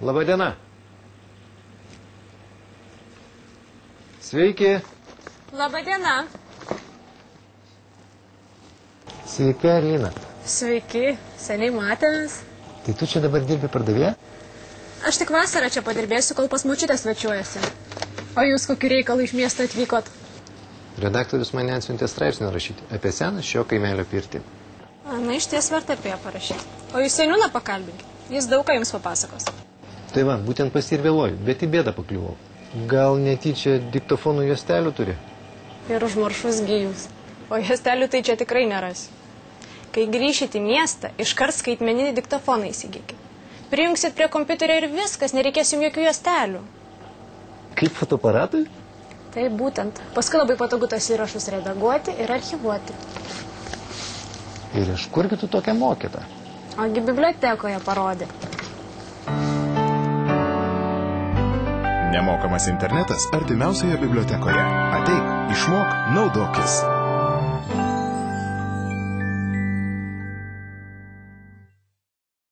Labą dieną. Sveiki. Labą dieną. Sveika, Alina. Sveiki, seniai matėmės. Tai tu čia dabar dirbi pardavėją? Aš tik vasarą čia padirbėsiu, kol pas močiutę svečiuojasi. O jūs kokiu reikalu iš miesto atvykot? Redaktorius mane atsiuntė straipsnį rašyti apie seną šio kaimelio pirtį. Na, iš ties verta apie ją parašyti. O jūs seniūną pakalbinkit. Jis daug ką jums papasakos. Tai va, būtent pas jį ir vėluoju, bet į bėdą pakliuvau. Gal netyčia diktofonų juostelių turi? Ir užmaršus gijus. O juostelių tai čia tikrai nerasi. Kai grįšit į miestą, iškart skaitmeninį diktofoną įsigykit. Prijungsit prie kompiuterio ir viskas, nereikės jums jokių juostelių. Kaip fotoaparatui? Tai būtent. Paskui labai patogu tas įrašus redaguoti ir archyvuoti. Ir iš kurgi tu tokią mokytą? Ogi bibliotekoje parodė. Nemokamas internetas artimiausioje bibliotekoje. Ateik, išmok, naudokis.